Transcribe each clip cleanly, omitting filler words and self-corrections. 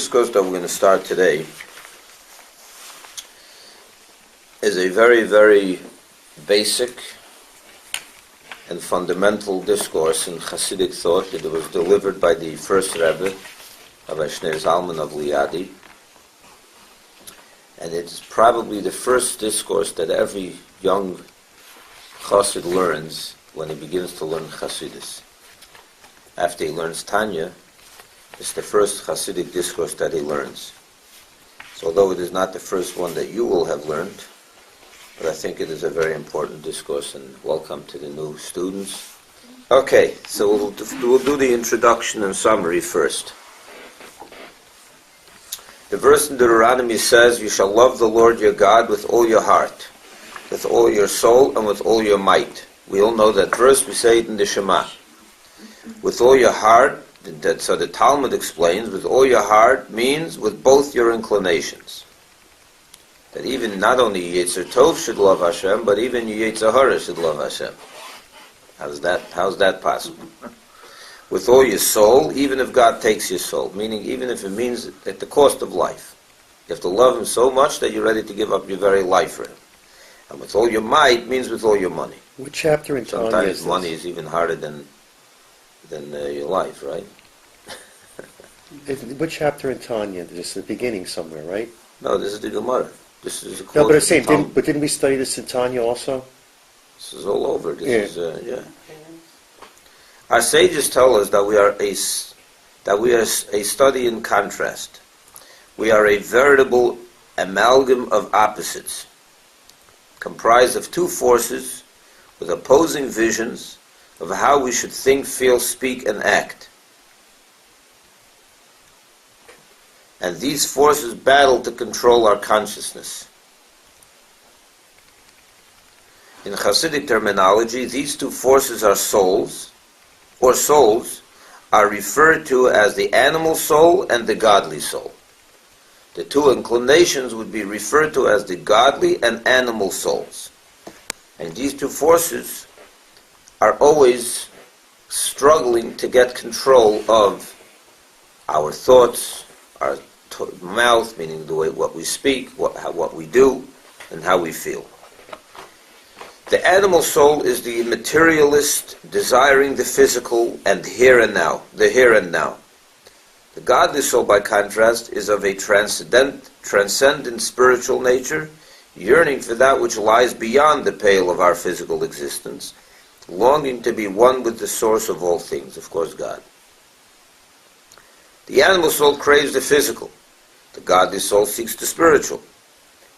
discourse that we're going to start today is a very, very basic and fundamental discourse in Hasidic thought that was delivered by the first Rebbe, Rabbi Yisroel Spalter of Liadi. And it's probably the first discourse that every young Chassid learns when he begins to learn Chassidus. After he learns Tanya, it's the first Hasidic discourse that he learns. So although it is not the first one that you will have learned, but I think it is a very important discourse, and welcome to the new students. Okay, so we'll do the introduction and summary first. The verse in Deuteronomy says, "You shall love the Lord your God with all your heart, with all your soul, and with all your might." We all know that verse, we say it in the Shema. With all your heart, so the Talmud explains, with all your heart means with both your inclinations. That even not only Yetzer Tov should love Hashem, but even Yetzer Hara should love Hashem. How's that possible? With all your soul, even if God takes your soul, meaning even if it means at the cost of life. You have to love Him so much that you're ready to give up your very life for Him. And with all your might means with all your money. What chapter in Tanya Sometimes is this? money is even harder than your life, right? What chapter in Tanya? This is the beginning somewhere, right? No, this is the Gemara. This is No, but I'm saying, didn't we study this in Tanya also? This is all over. This is. Our sages tell us that we are a study in contrast. We are a veritable amalgam of opposites, comprised of two forces with opposing visions of how we should think, feel, speak, and act. And these forces battle to control our consciousness. In Hasidic terminology, these two forces are souls, or souls are referred to as the animal soul and the godly soul. The two inclinations would be referred to as the godly and animal souls. And these two forces are always struggling to get control of our thoughts, our mouth, meaning the way what we speak, what we do, and how we feel. The animal soul is the materialist, desiring the physical and here and now, the here and now. The godly soul, by contrast, is of a transcendent spiritual nature, yearning for that which lies beyond the pale of our physical existence, longing to be one with the source of all things, of course, God. The animal soul craves the physical. The godly soul seeks the spiritual.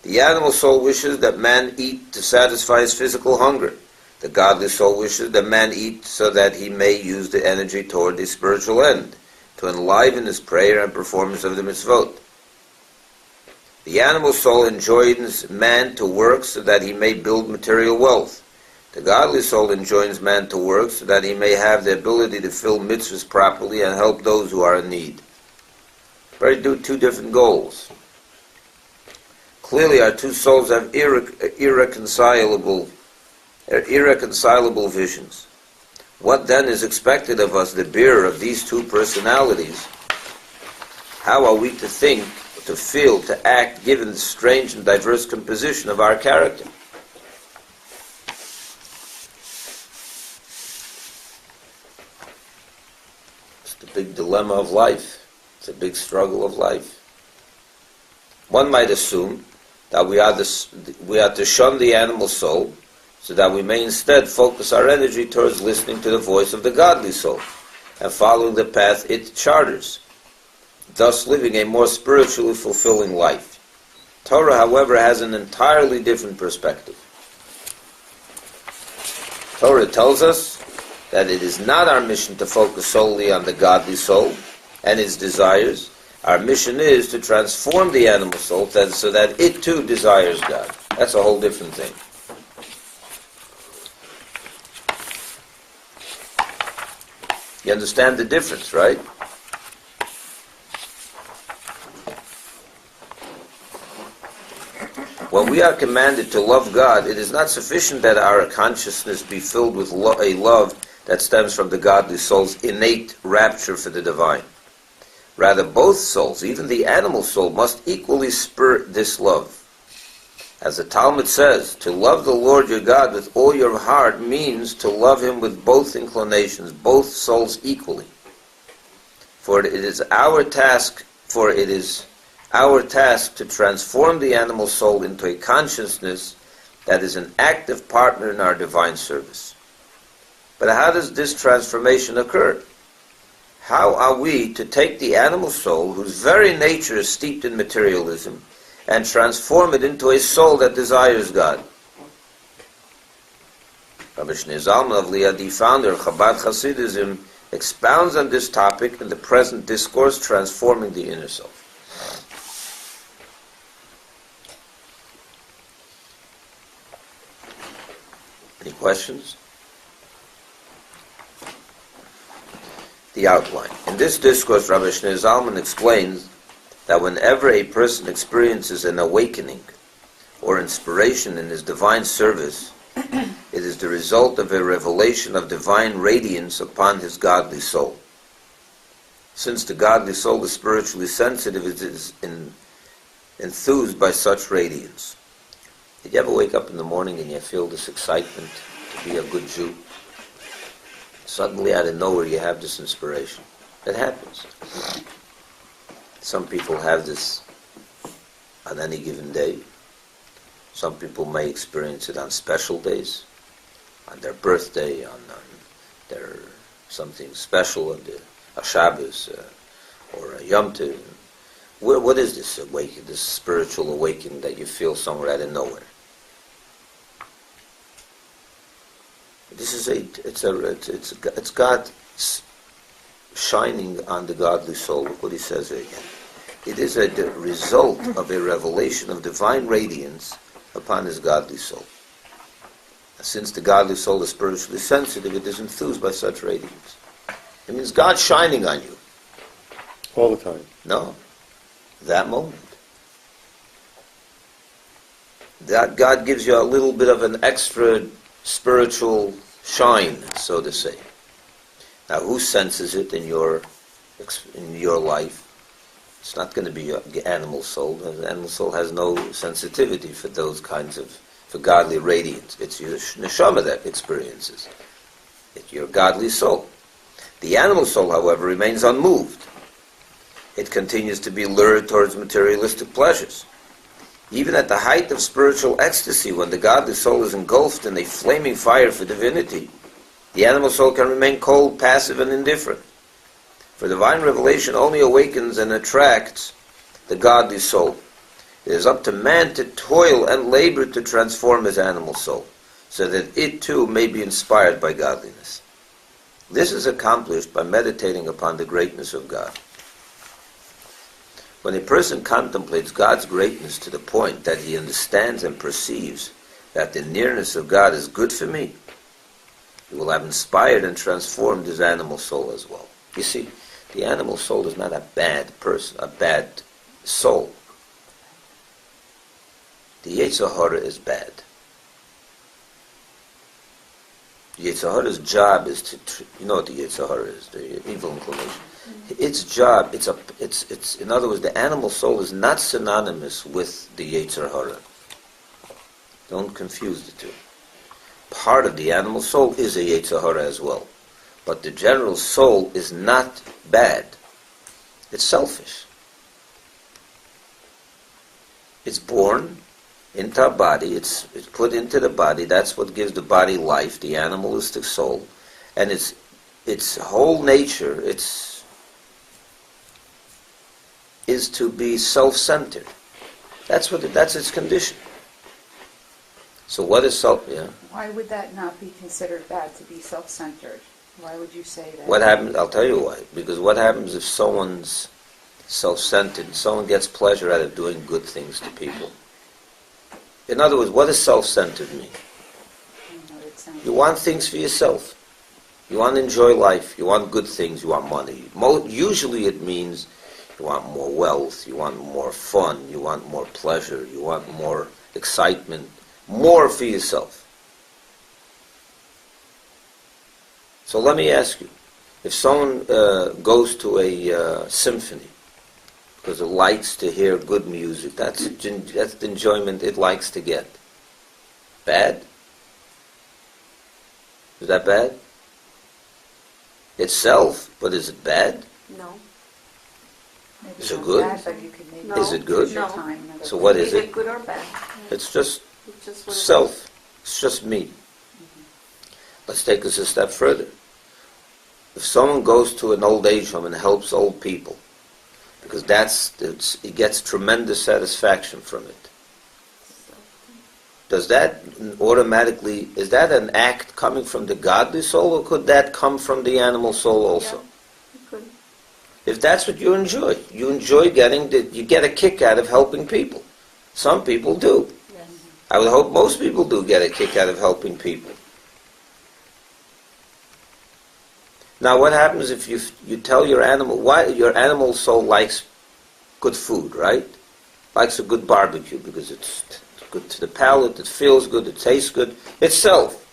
The animal soul wishes that man eat to satisfy his physical hunger. The godly soul wishes that man eat so that he may use the energy toward the spiritual end, to enliven his prayer and performance of the mitzvot. The animal soul enjoins man to work so that he may build material wealth. The godly soul enjoins man to work so that he may have the ability to fill mitzvahs properly and help those who are in need. Two different goals. Clearly, our two souls have irreconcilable visions. What then is expected of us, the bearer of these two personalities? How are we to think, to feel, to act, given the strange and diverse composition of our character? It's the big dilemma of life. It's a big struggle of life. One might assume that we are to shun the animal soul so that we may instead focus our energy towards listening to the voice of the godly soul and following the path it charters, thus living a more spiritually fulfilling life. Torah, however, has an entirely different perspective. Torah tells us that it is not our mission to focus solely on the godly soul and its desires. Our mission is to transform the animal soul so that it too desires God. That's a whole different thing. You understand the difference, right? When we are commanded to love God, it is not sufficient that our consciousness be filled with a love that stems from the godly soul's innate rapture for the divine. Rather, both souls, even the animal soul, must equally spur this love. As the Talmud says, to love the Lord your God with all your heart means to love him with both inclinations, both souls equally. For it is our task to transform the animal soul into a consciousness that is an active partner in our divine service. But how does this transformation occur? How are we to take the animal soul, whose very nature is steeped in materialism, and transform it into a soul that desires God? Rabbi Yisroel Spalter of Liadi, founder of Chabad Hasidism, expounds on this topic in the present discourse, Transforming the Inner Soul. Any questions? The outline. In this discourse, Rabbi Yisroel Spalter explains that whenever a person experiences an awakening or inspiration in his divine service, it is the result of a revelation of divine radiance upon his godly soul. Since the godly soul is spiritually sensitive, it is enthused by such radiance. Did you ever wake up in the morning and you feel this excitement to be a good Jew? Suddenly out of nowhere you have this inspiration. It happens. Some people have this on any given day. Some people may experience it on special days, on their birthday, on their something special, on a Shabbos or a Yom Tov. What is this awakening, this spiritual awakening that you feel somewhere out of nowhere? This is it's God shining on the godly soul. Look what he says here again. It is a result of a revelation of divine radiance upon his godly soul. Since the godly soul is spiritually sensitive, it is enthused by such radiance. It means God shining on you. All the time. No. That moment. That God gives you a little bit of an extra spiritual shine, so to say. Now, who senses it in your life? It's not going to be your animal soul. The animal soul has no sensitivity for those kinds of, for godly radiance. It's your neshama that experiences. It's your godly soul. The animal soul, however, remains unmoved. It continues to be lured towards materialistic pleasures. Even at the height of spiritual ecstasy, when the godly soul is engulfed in a flaming fire for divinity, the animal soul can remain cold, passive, and indifferent. For divine revelation only awakens and attracts the godly soul. It is up to man to toil and labor to transform his animal soul, so that it too may be inspired by godliness. This is accomplished by meditating upon the greatness of God. When a person contemplates God's greatness to the point that he understands and perceives that the nearness of God is good for me, he will have inspired and transformed his animal soul as well. You see, the animal soul is not a bad person, a bad soul. The Yetzer Hara is bad. The Yetzer Hara's job is to, you know what the Yetzer Hara is, the evil inclination. Its job, it's in other words, the animal soul is not synonymous with the Yetzer Hara. Don't confuse the two. Part of the animal soul is a Yetzer Hara as well. But the general soul is not bad. It's selfish. It's born into a body, it's put into the body, that's what gives the body life, the animalistic soul. And its whole nature, is to be self-centered. That's its condition. So what is yeah? Why would that not be considered bad, to be self-centered? Why would you say that? What happens, I'll tell you why. Because what happens if someone's self-centered, someone gets pleasure out of doing good things to people? In other words, what does self-centered mean? You want things for yourself. You want to enjoy life. You want good things. You want money. Usually it means you want more wealth. You want more fun. You want more pleasure. You want more excitement. More for yourself. So let me ask you, If someone goes to a symphony because it likes to hear good music, that's the enjoyment it likes to get. Bad? Is that bad? Itself, but is it bad? No. Maybe Is it not good? bad, but you can maybe No. Is it good? use your No. time another So way. what is Is it? good or bad? It's just It's just what it self. It's just me. Let's take this a step further. If someone goes to an old age home and helps old people, because he gets tremendous satisfaction from it, does that automatically, is that an act coming from the godly soul, or could that come from the animal soul also? Yeah. You could. If that's what you enjoy you get a kick out of helping people. Some people do. Yes. I would hope most people do get a kick out of helping people. Now what happens if you tell your animal, why your animal soul likes good food, right? Likes a good barbecue because it's good to the palate, it feels good, it tastes good, itself.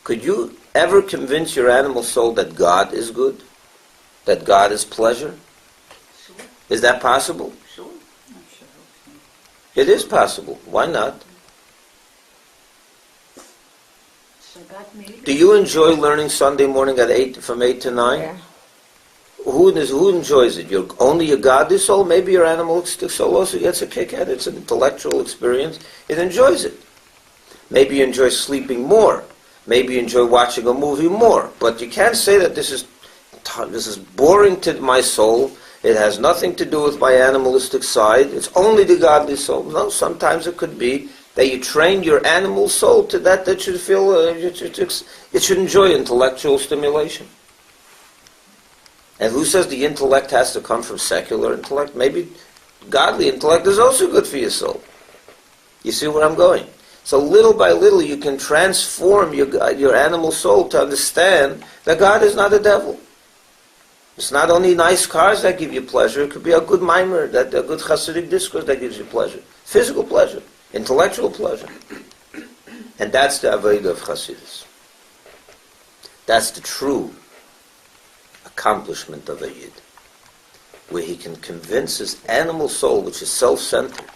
Could you ever convince your animal soul that God is good? That God is pleasure? Sure. Is that possible? Sure. I'm sure. It is possible. Why not? Shabbat maybe. Do you enjoy learning Sunday morning at from 8 to 9? Yeah. Who enjoys it? Only your godly soul? Maybe your animalistic soul also gets a kick at it. It's an intellectual experience. It enjoys it. Maybe you enjoy sleeping more. Maybe you enjoy watching a movie more. But you can't say that this is boring to my soul. It has nothing to do with my animalistic side. It's only the godly soul. No, sometimes it could be that you train your animal soul to that should feel, it should enjoy intellectual stimulation. And who says the intellect has to come from secular intellect? Maybe godly intellect is also good for your soul. You see where I'm going? So little by little you can transform your animal soul to understand that God is not a devil. It's not only nice cars that give you pleasure, it could be a good mimer, a good Hasidic discourse that gives you pleasure. Physical pleasure, intellectual pleasure. And that's the Avodah of Hasidus. That's the true accomplishment of a Yid, where he can convince his animal soul, which is self-centered,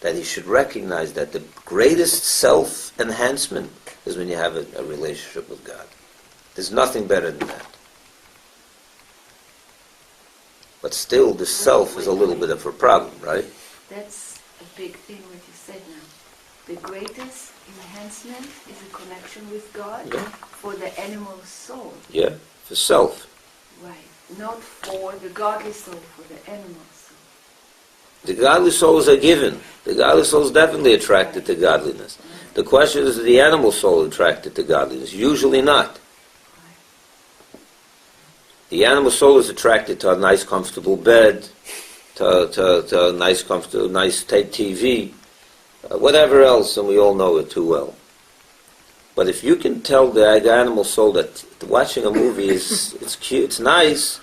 that he should recognize that the greatest self-enhancement is when you have a relationship with God. There's nothing better than that. But still, the self is a little bit of a problem, right? That's a big thing what you said now. The greatest enhancement is a connection with God Yeah. for the animal soul. Yeah, for self. Right. Not for the godly soul, for the animal soul. The godly soul is a given. The godly soul is definitely attracted to godliness. The question is the animal soul attracted to godliness? Usually not. The animal soul is attracted to a nice, comfortable bed, to a nice, comfortable, nice TV, whatever else, and we all know it too well. But if you can tell the animal soul that watching a movie it's cute, it's nice,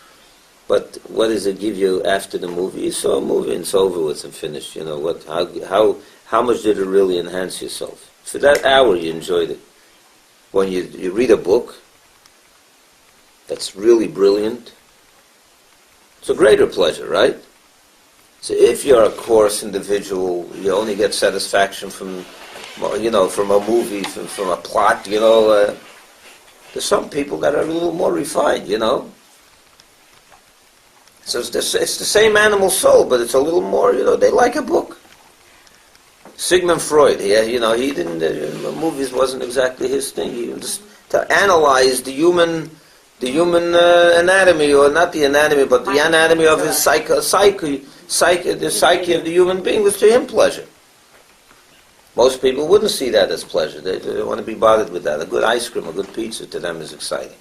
but what does it give you after the movie? You saw a movie and it's over with and finished. You know what? How much did it really enhance yourself? For that hour you enjoyed it. When you read a book that's really brilliant, it's a greater pleasure, right? So if you're a coarse individual, you only get satisfaction from a movie, from a plot, there's some people that are a little more refined, So it's the same animal soul, but it's a little more, they like a book. Sigmund Freud, he didn't, movies wasn't exactly his thing. He just to analyze the human anatomy, or not the anatomy, but the anatomy of his the psyche of the human being was to him pleasure. Most people wouldn't see that as pleasure. They don't want to be bothered with that. A good ice cream, a good pizza to them is exciting.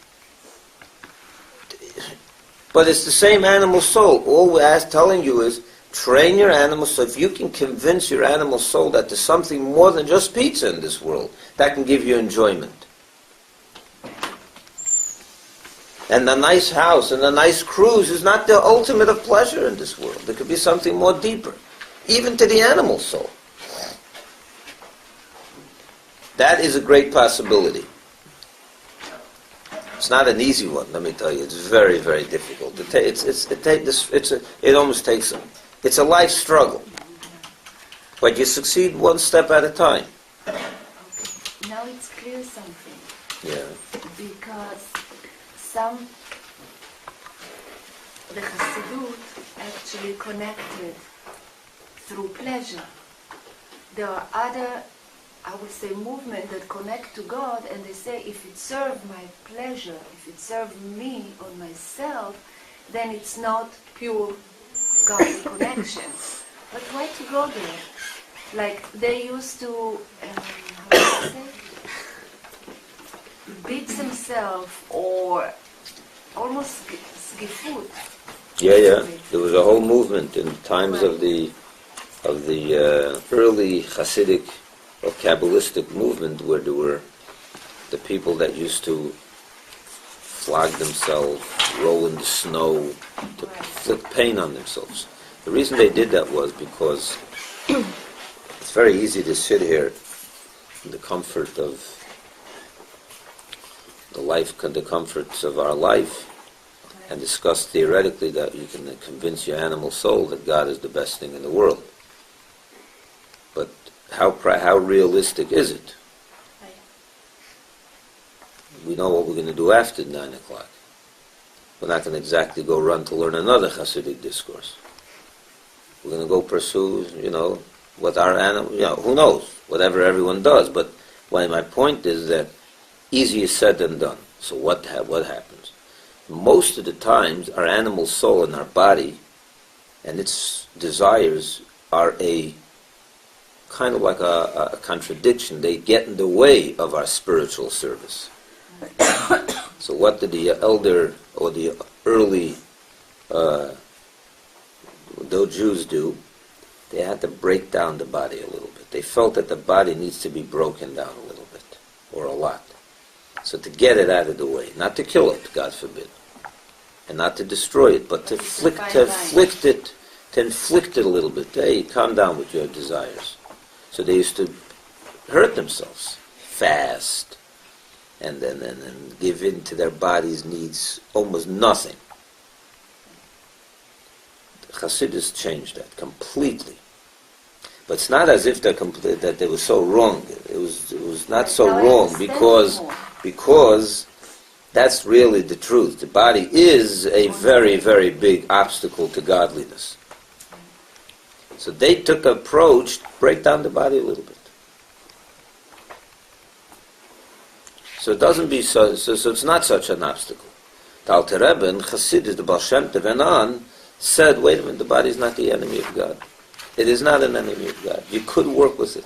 But it's the same animal soul. All we're telling you is train your animal soul. If you can convince your animal soul that there's something more than just pizza in this world, that can give you enjoyment. And the nice house and the nice cruise is not the ultimate of pleasure in this world. There could be something more deeper, even to the animal soul. That is a great possibility. It's not an easy one, let me tell you. It's very, very difficult. It almost takes, it's a life struggle. But you succeed one step at a time. Okay. Now it's clear something. Yeah. Because the Hasidut actually connected through pleasure. There are other, I would say, movements that connect to God, and they say, if it serves my pleasure, if it serves me or myself, then it's not pure godly connection. But why to go there? Like they used to, how do I say, beat themselves or almost skifut. Yeah. There was a whole movement in times of the early Hasidic or Kabbalistic movement where there were the people that used to flog themselves, roll in the snow, to inflict pain on themselves. The reason they did that was because it's very easy to sit here in the comfort of the comforts of our life and discuss theoretically that you can convince your animal soul that God is the best thing in the world. But how realistic is it? We know what we're going to do after 9 o'clock. We're not going to exactly go run to learn another Hasidic discourse. We're going to go pursue, what our animal, who knows, whatever everyone does. But my point is that easier said than done. So what happens? Most of the times, our animal soul and our body and its desires are a kind of like a contradiction. They get in the way of our spiritual service. So what did the elder or the early those Jews do? They had to break down the body a little bit. They felt that the body needs to be broken down a little bit, or a lot. So to get it out of the way, not to kill it, God forbid, and not to destroy it, but to inflict it a little bit. Hey, calm down with your desires. So they used to hurt themselves, fast, and then give in to their body's needs almost nothing. Hasidus changed that completely. But it's not as if that they were so wrong. It was not so wrong because that's really the truth. The body is a very, very big obstacle to godliness. So they took an approach to break down the body a little bit. So it doesn't be so it's not such an obstacle. The Alter Rebbe and Hasidus, the Baal Shem Tov and on, said, wait a minute, the body is not the enemy of God. It is not an enemy of God. You could work with it.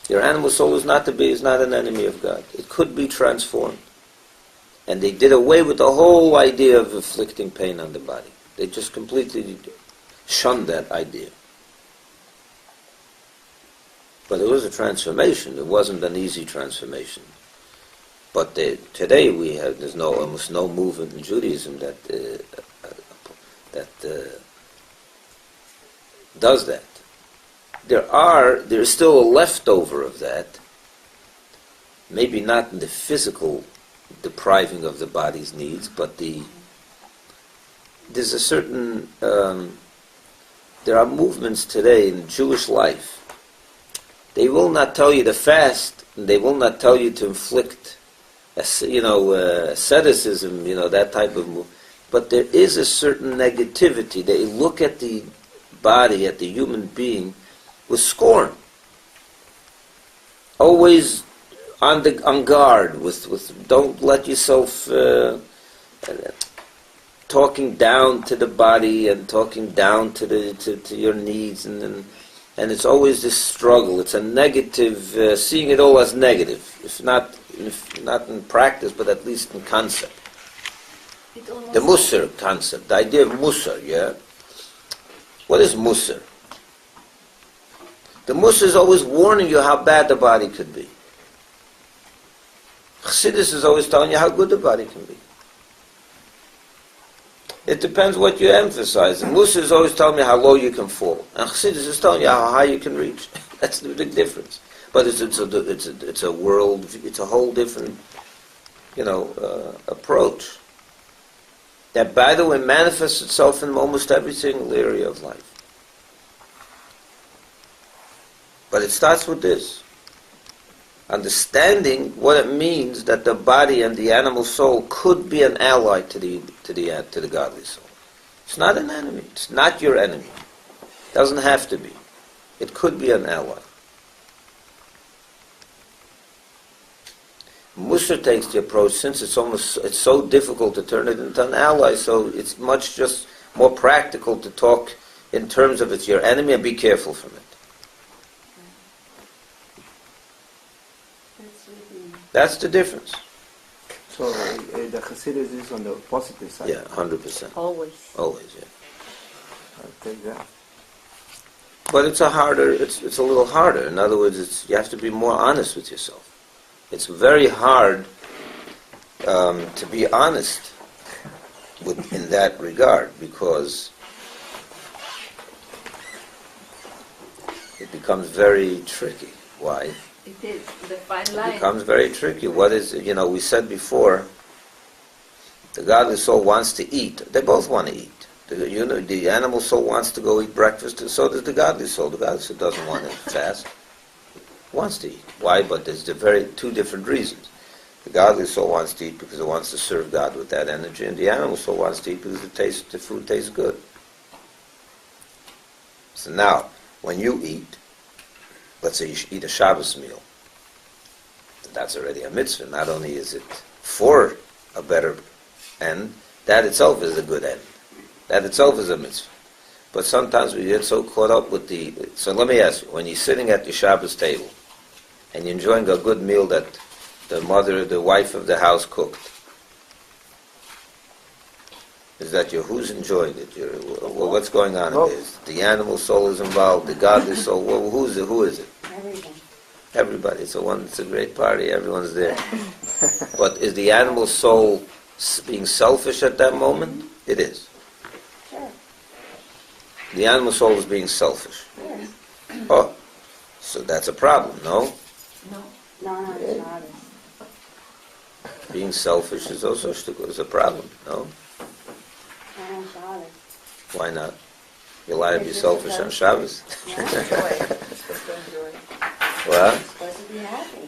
Your animal soul is not an enemy of God. It could be transformed. And they did away with the whole idea of inflicting pain on the body. They just completely shunned that idea. But it was a transformation. It wasn't an easy transformation. But today there's almost no movement in Judaism that does that. There's still a leftover of that, maybe not in the physical depriving of the body's needs, but there's a certain, there are movements today in Jewish life. They will not tell you to fast, and they will not tell you to inflict, asceticism, that type of movement. But there is a certain negativity. They look at the body, at the human being, with scorn. Always on guard. With don't let yourself talking down to the body and talking down to your needs, and it's always this struggle. It's a negative, seeing it all as negative, if not in practice, but at least in concept. The Musar concept, the idea of Musar, yeah? What is Musar? The Musar is always warning you how bad the body could be. Chassidus is always telling you how good the body can be. It depends what you emphasize. The Musar is always telling you how low you can fall. And Chassidus is telling you how high you can reach. That's the big difference. But it's a world, it's a whole different approach that, by the way, manifests itself in almost every single area of life. But it starts with this. Understanding what it means that the body and the animal soul could be an ally to the godly soul. It's not an enemy. It's not your enemy. It doesn't have to be. It could be an ally. Musar takes the approach, since it's so difficult to turn it into an ally, so it's much just more practical to talk in terms of it's your enemy and be careful from it. That's the difference. So the Hasidus is on the positive side. Yeah, 100%. Always. Always, yeah. I'll take that. But it's a little harder. In other words, you have to be more honest with yourself. It's very hard to be honest in that regard, because it becomes very tricky. Why? It is the fine It line. becomes very tricky. What is, we said before, the godly soul wants to eat. They both want to eat. The animal soul wants to go eat breakfast, and so does the godly soul. The godly soul doesn't want to fast. Wants to eat. Why? But there's two different reasons. The godly soul wants to eat because it wants to serve God with that energy, and the animal soul wants to eat because the food tastes good. So now, when you eat, let's say you eat a Shabbos meal, that's already a mitzvah. Not only is it for a better end, that itself is a good end. That itself is a mitzvah. But sometimes we get so caught up with so let me ask you, when you're sitting at your Shabbos table and you're enjoying a good meal that the wife of the house cooked, is that who's enjoying it? What's going on in this? The animal soul is involved, the godly soul, who is it? Everything. Everybody. It's a great party, everyone's there. But is the animal soul being selfish at that moment? It is. Sure. The animal soul is being selfish. Yes. Oh, so that's a problem, no? No, it's not. Being selfish is also a problem, no? No, Shabbos. Why not? You're allowed to be selfish on Shabbos? What? Supposed to be happy.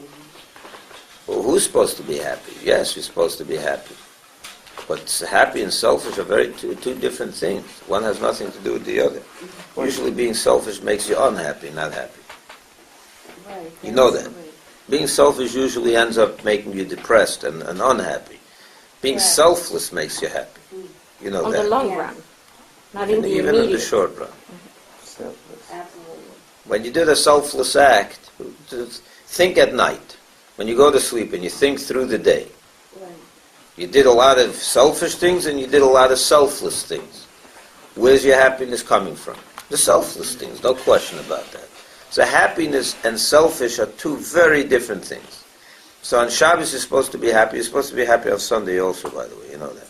Well, who's supposed to be happy? Yes, you're supposed to be happy. But happy and selfish are two different things. One has nothing to do with the other. Usually being selfish makes you unhappy, not happy. Right. You know that. Being selfish usually ends up making you depressed and unhappy. Being selfless makes you happy. You know On that. the long run, not in the Even immediate. in the short run. Selfless. Absolutely. When you did a selfless act, think at night. When you go to sleep and you think through the day. Right. You did a lot of selfish things and you did a lot of selfless things. Where's your happiness coming from? The selfless things, no question about that. So happiness and selfish are two very different things. So on Shabbos you're supposed to be happy. You're supposed to be happy on Sunday also, by the way. You know that.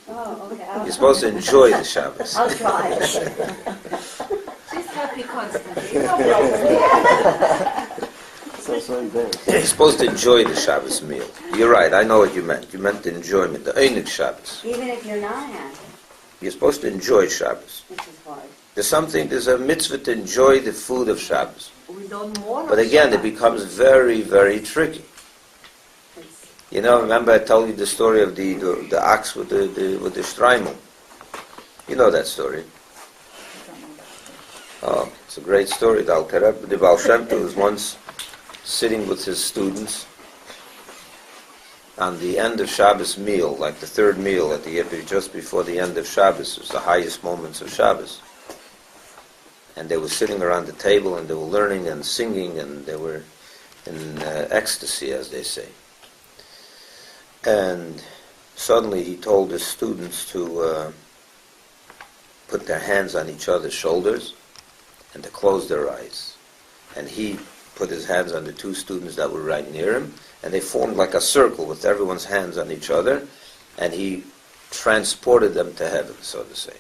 Oh, okay. You're supposed to enjoy the Shabbos. I'll try. She's happy constantly. So embarrassed. You're supposed to enjoy the Shabbos meal. You're right, I know what you meant. You meant the enjoyment, the Einig Shabbos. Even if you're not happy, You're supposed to enjoy Shabbos. which is hard. There's a mitzvah to enjoy the food of Shabbos. We don't mourn. But again, it becomes very, very tricky. It's, Remember I told you the story of the ox with the shtreimel. You know that story. Oh, it's a great story. The Baal Shem Tov was once sitting with his students on the end of Shabbos meal, like the third meal just before the end of Shabbos. It was the highest moments of Shabbos. And they were sitting around the table and they were learning and singing and they were in ecstasy, as they say. And suddenly he told his students to put their hands on each other's shoulders and to close their eyes. And he put his hands on the two students that were right near him, and they formed like a circle with everyone's hands on each other, and he transported them to heaven, so to say.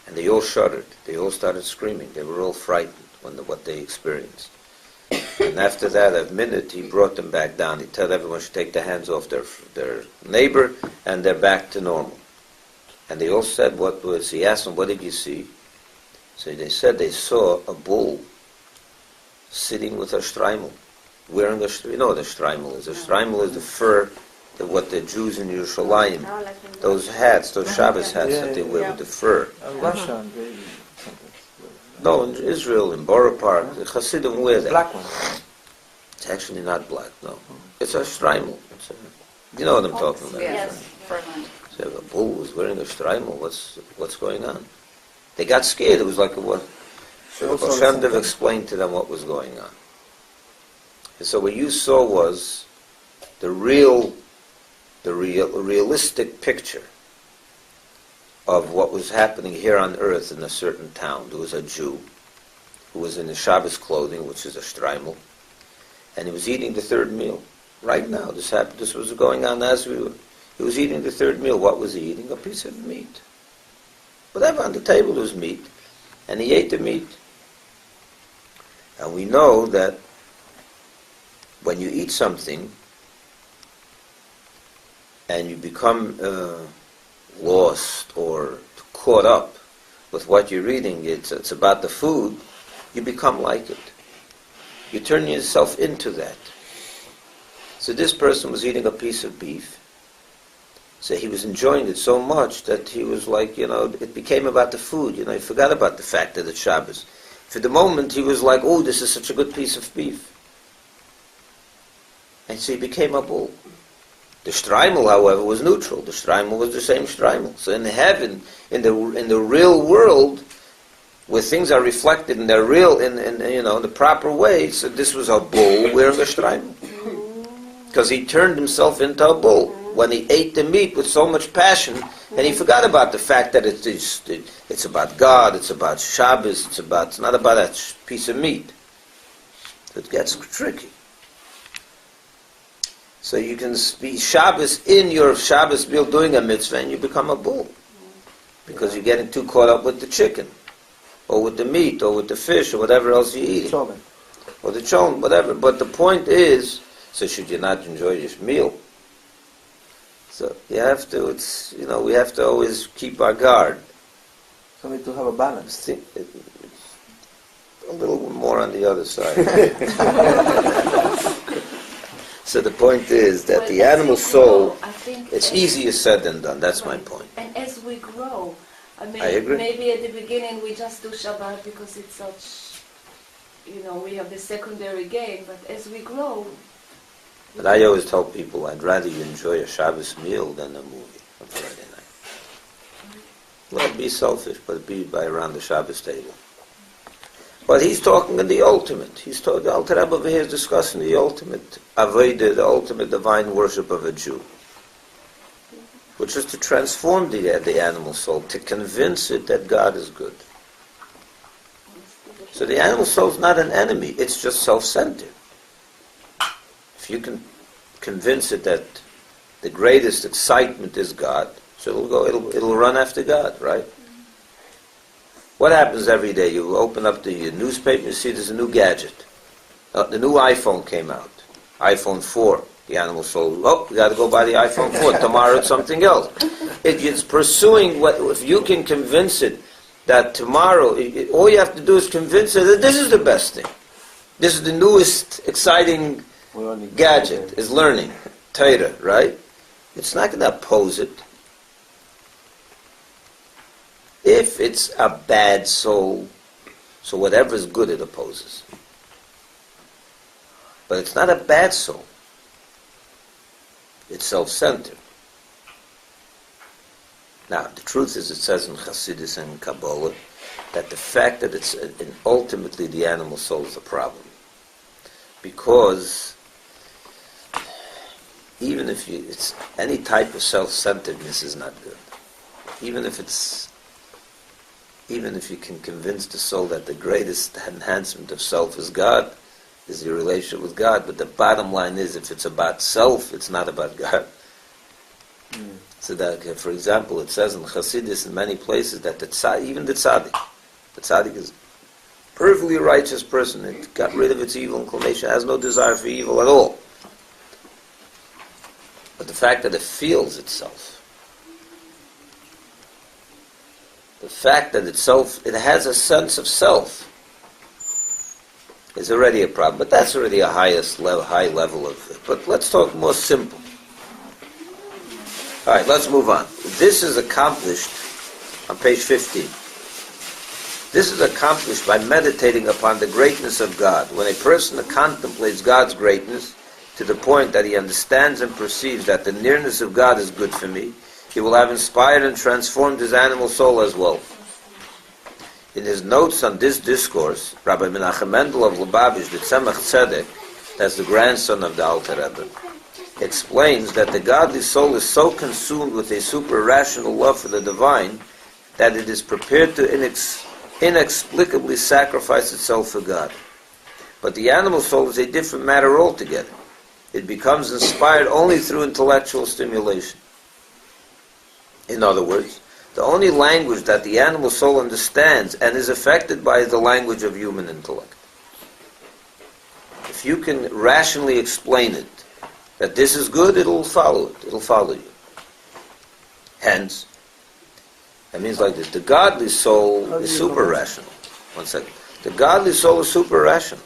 And they all shuddered. They all started screaming. They were all frightened when what they experienced. And And after that, a minute, he brought them back down. He told everyone should take their hands off their neighbor, and they're back to normal. And they all said, what was, he asked them, what did you see? So they said they saw a bull sitting with a shtreimel, wearing a, you know what a shtreimel is. A shtreimel is the fur, what the Jews in Yerushalayim, those hats, those Shabbos hats that they wear with the fur. Russia, No, in Israel, in Borough Park, the Hasidim wear that. black one. It's actually not black, no. It's a shtreimel. You know what I'm talking about. Yes, furlan. So a bull was wearing a shtreimel. What's going on? They got scared. It was like a what? So Hashem explained to them what was going on. And so what you saw was the realistic picture of what was happening here on earth in a certain town. There was a Jew who was in his Shabbos clothing, which is a shtreimel, and he was eating the third meal. Right now, this happened. This was going on as we were. He was eating the third meal. What was he eating? A piece of meat. Whatever on the table was meat, and he ate the meat. And we know that when you eat something and you become lost or caught up with what you're eating, it's about the food, you become like it. You turn yourself into that. So this person was eating a piece of beef. So he was enjoying it so much that he was like, it became about the food. He forgot about the fact that it's Shabbos. For the moment, he was like, oh, this is such a good piece of beef. And so he became a bull. The shtreimel, however, was neutral. The shtreimel was the same shtreimel. So in heaven, in the real world, where things are reflected in their real, in the proper way, so this was a bull wearing a shtreimel. Because he turned himself into a bull when he ate the meat with so much passion, and he forgot about the fact that it's about God, it's about Shabbos, it's not about that piece of meat. So it gets tricky. So you can be Shabbos in your Shabbos meal doing a mitzvah, and you become a bull. Because you're getting too caught up with the chicken, or with the meat, or with the fish, or whatever else you're eating. Choven. Or the cholent, whatever. But the point is, so should you not enjoy your meal? So you have to, we have to always keep our guard. So we need to have a balance. It's a little more on the other side. So the point is that the animal soul, it's easier said than done. That's my point. And as we grow, I agree. Maybe at the beginning we just do Shabbat because it's such, we have the secondary gain, but as we grow... But I always tell people, I'd rather you enjoy a Shabbos meal than a movie on Friday night. Well, be selfish, but be by around the Shabbos table. But he's talking in the ultimate. The Alter Rebbe over here is discussing the ultimate Avodah, the ultimate divine worship of a Jew, which is to transform the animal soul, to convince it that God is good. So the animal soul is not an enemy, it's just self-centered. If you can convince it that the greatest excitement is God, so it'll run after God, right? What happens every day? You open up the newspaper, you see there's a new gadget. The new iPhone came out. iPhone 4. The animal soul, we got to go buy the iPhone 4. Tomorrow it's something else. It's pursuing if you can convince it that tomorrow, all you have to do is convince it that this is the best thing. This is the newest, exciting gadget, is learning. Torah, right? It's not going to oppose it. If it's a bad soul, so whatever is good it opposes. But it's not a bad soul. It's self-centered. Now, the truth is, it says in Chassidus and Kabbalah that the fact that it's ultimately the animal soul is a problem. Because even if it's any type of self-centeredness is not good. Even if you can convince the soul that the greatest enhancement of self is God, is your relationship with God, but the bottom line is, if it's about self, it's not about God. So that, for example, it says in Chassidus in many places that even the tzaddik is perfectly righteous person. It got rid of its evil inclination, has no desire for evil at all. But the fact that it feels itself, the fact that it has a sense of self, is already a problem. But that's already a high level of it. But let's talk more simple. All right, let's move on. This is accomplished on page 15. This is accomplished by meditating upon the greatness of God. When a person contemplates God's greatness to the point that he understands and perceives that the nearness of God is good for me, he will have inspired and transformed his animal soul as well. In his notes on this discourse, Rabbi Menachem Mendel of Lubavitch, the Tzemach Tzedek, that's the grandson of the Alter Rebbe, explains that the godly soul is so consumed with a super-rational love for the divine that it is prepared to inexplicably sacrifice itself for God. But the animal soul is a different matter altogether. It becomes inspired only through intellectual stimulation. In other words, the only language that the animal soul understands and is affected by is the language of human intellect. If you can rationally explain it, that this is good, it'll follow it. It'll follow you. Hence, that means like this. The godly soul is super rational. One second. The godly soul is super rational.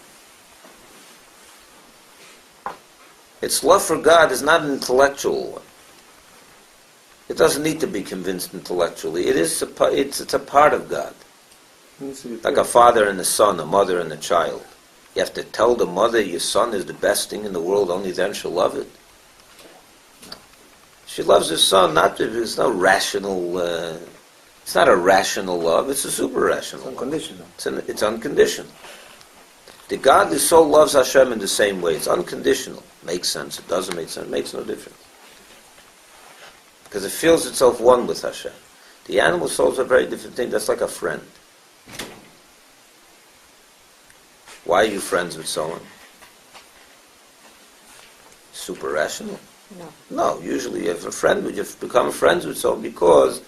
Its love for God is not an intellectual one. It doesn't need to be convinced intellectually. It's a part of God. Like a father and a son, a mother and a child. You have to tell the mother your son is the best thing in the world, only then she'll love it. No. She loves her son, it's no rational, it's not a rational love, it's a super rational love. Unconditional. It's unconditional. The godly soul loves Hashem in the same way. It's unconditional. Makes sense, it doesn't make sense, it makes no difference. Because it feels itself one with Hashem. The animal soul is a very different thing. That's like a friend. Why are you friends with someone? Super rational? No, usually you have a friend, you become friends with someone because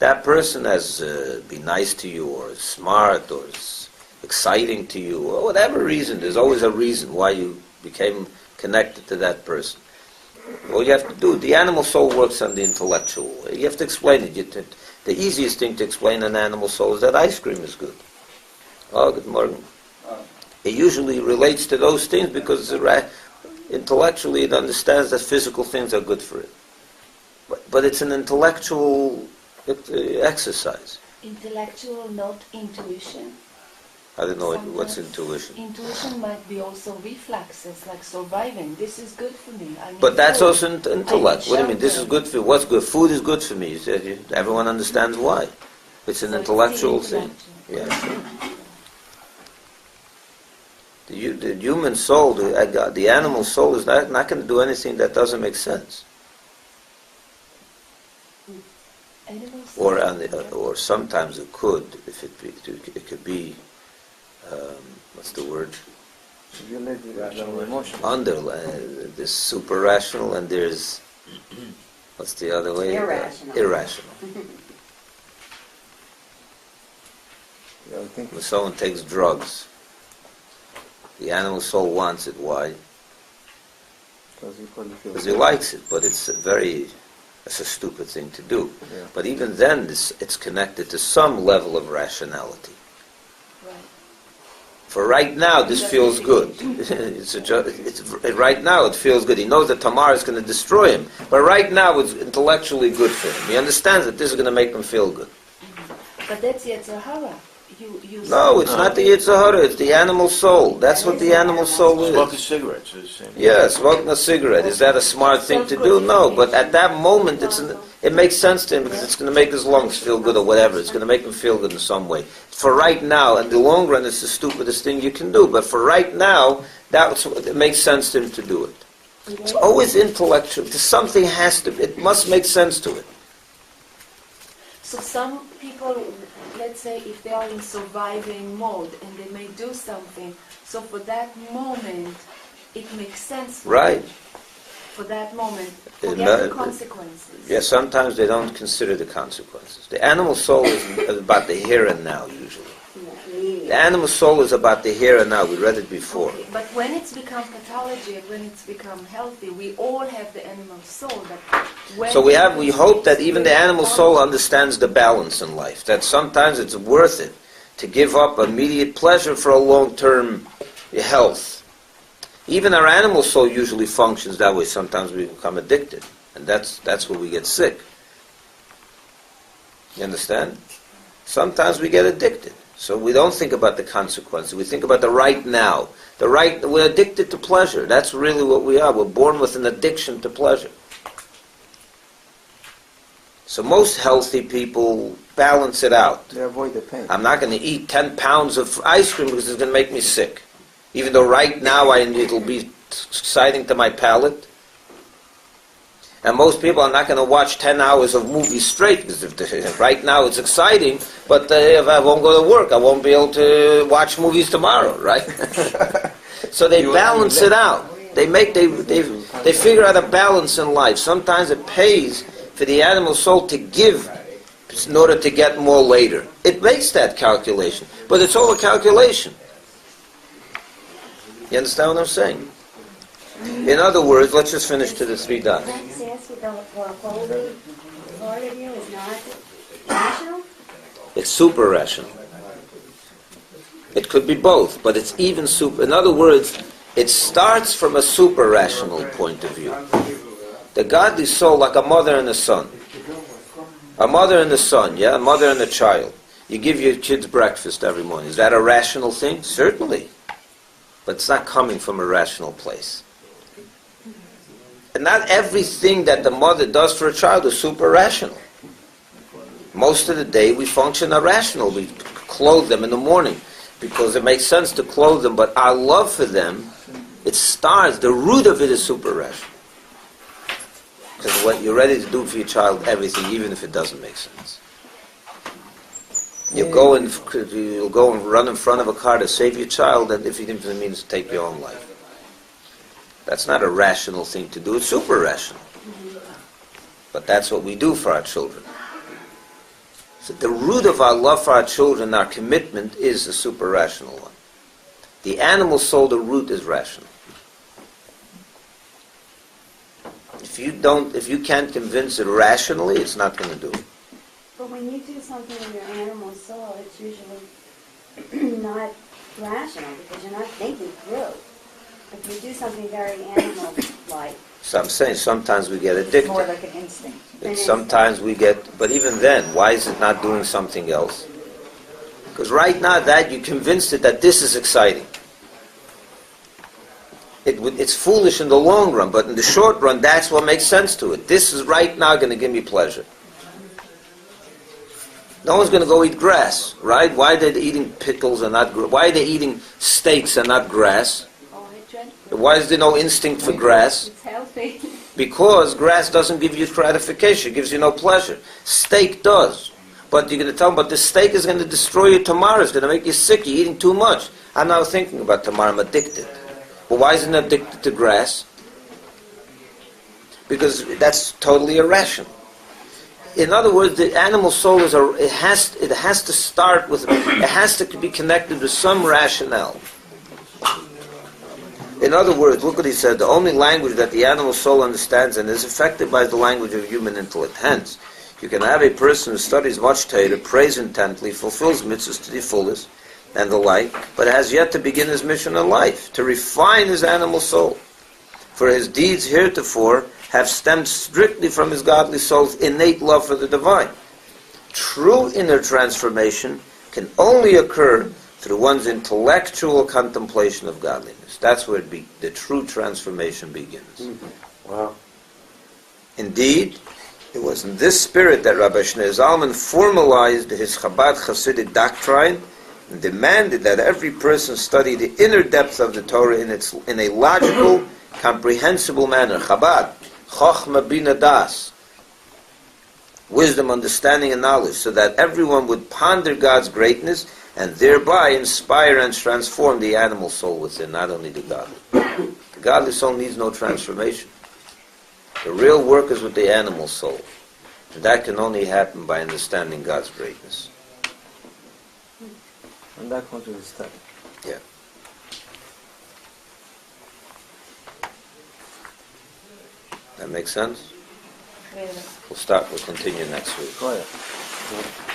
that person has been nice to you, or is smart, or is exciting to you, or whatever reason. There's always a reason why you became connected to that person. All you have to do, the animal soul works on the intellectual way. You have to explain it. The easiest thing to explain an animal soul is that ice cream is good. Oh, good morning. It usually relates to those things because intellectually it understands that physical things are good for it. But it's an intellectual exercise. Intellectual, not intuition. I don't know what's intuition. Intuition might be also reflexes, like surviving. This is good for me. But that's also intellect. What do you mean? This is good for you. What's good? Food is good for me. You said everyone understands why. It's an intellectual thing. Yeah, sure. The human soul, the animal soul is not going to do anything that doesn't make sense. Or sometimes it could, if it could be. What's the word? Under this super rational, and there's what's the other way? Irrational. When someone takes drugs, the animal soul wants it. Why? Because he likes it, but it's a stupid thing to do. Yeah. But even then, it's connected to some level of rationality. For right now, this feels good. Right now, it feels good. He knows that tomorrow is going to destroy him. But right now, it's intellectually good for him. He understands that this is going to make him feel good. But that's Yetzer Hara. No, it's not the Yetzer Hara. It's the animal soul. That's what the animal soul is. Smoking cigarettes is the same. Yeah, smoking a cigarette. Is that a smart thing to do? No, but at that moment, it makes sense to him because it's going to make his lungs feel good or whatever. It's going to make him feel good in some way. For right now, in the long run, it's the stupidest thing you can do. But for right now, it makes sense to him to do it. It's always intellectual. Something it must make sense to it. So some people, let's say, if they are in surviving mode and they may do something, so for that moment, it makes sense for right. them. For that moment, forget the consequences. Yeah, sometimes they don't consider the consequences. The animal soul is about the here and now, usually. The animal soul is about the here and now. We read it before. Okay, but when it's become pathology and when it's become healthy, we all have the animal soul. But when So we hope that even the animal soul understands the balance in life. That sometimes it's worth it to give up immediate pleasure for a long-term health. Even our animal soul usually functions that way. Sometimes we become addicted, and that's where we get sick. You understand? Sometimes we get addicted. So we don't think about the consequences. We think about the right now. We're addicted to pleasure. That's really what we are. We're born with an addiction to pleasure. So most healthy people balance it out. They avoid the pain. I'm not going to eat 10 pounds of ice cream because it's going to make me sick. Even though right now it'll be exciting to my palate. And most people are not going to watch 10 hours of movies straight because right now it's exciting, but if I won't go to work, I won't be able to watch movies tomorrow, right? So they balance it out. They figure out a balance in life. Sometimes it pays for the animal soul to give in order to get more later. It makes that calculation, but it's all a calculation. You understand what I'm saying? In other words, let's just finish to the 3 dots. That says that the holy part of you is not rational? It's super rational. It could be both, but it's even super. In other words, it starts from a super rational point of view. The godly soul, like a mother and a son. A mother and a son, yeah? A mother and a child. You give your kids breakfast every morning. Is that a rational thing? Certainly. But it's not coming from a rational place. And not everything that the mother does for a child is super rational. Most of the day we function irrational. We clothe them in the morning because it makes sense to clothe them, but our love for them, it starts, the root of it is super rational. Because what you're ready to do for your child, everything, even if it doesn't make sense. You'll go and run in front of a car to save your child, and if it means to take your own life. That's not a rational thing to do. It's super rational. But that's what we do for our children. So the root of our love for our children, our commitment, is a super rational one. The animal soul, the root is rational. If you can't convince it rationally, it's not going to do it. But when you do something in your animal soul, it's usually not rational because you're not thinking through. If you do something very animal-like. So I'm saying sometimes we get addicted. More like an instinct. Sometimes we get, but even then, why is it not doing something else? Because right now that you convinced it that this is exciting. It's foolish in the long run, but in the short run, that's what makes sense to it. This is right now going to give me pleasure. No one's going to go eat grass, right? Why are they eating pickles and not grass? Why are they eating steaks and not grass? Why is there no instinct for grass? It's healthy. Because grass doesn't give you gratification, it gives you no pleasure. Steak does. But you're going to tell them, but the steak is going to destroy you tomorrow. It's going to make you sick. You're eating too much. I'm not thinking about tomorrow. I'm addicted. But why isn't it addicted to grass? Because that's totally irrational. In other words, the animal soul it has to start with, it has to be connected with some rationale. In other words, look what he said, the only language that the animal soul understands and is affected by the language of human intellect. Hence, you can have a person who studies much Torah, prays intently, fulfills mitzvahs to the fullest, and the like, but has yet to begin his mission in life, to refine his animal soul. For his deeds heretofore have stemmed strictly from his godly soul's innate love for the divine. True inner transformation can only occur through one's intellectual contemplation of godliness. That's where the true transformation begins. Mm-hmm. Wow. Indeed, it was in this spirit that Rabbi Shneur Zalman formalized his Chabad Hasidic doctrine and demanded that every person study the inner depth of the Torah in a logical, comprehensible manner. Chabad, Chochma Bina Das, wisdom, understanding, and knowledge, so that everyone would ponder God's greatness and thereby inspire and transform the animal soul within, not only the godly. The godly soul needs no transformation. The real work is with the animal soul. And that can only happen by understanding God's greatness. And that comes with a study. Yeah. That makes sense? Really. We'll continue next week. Go ahead.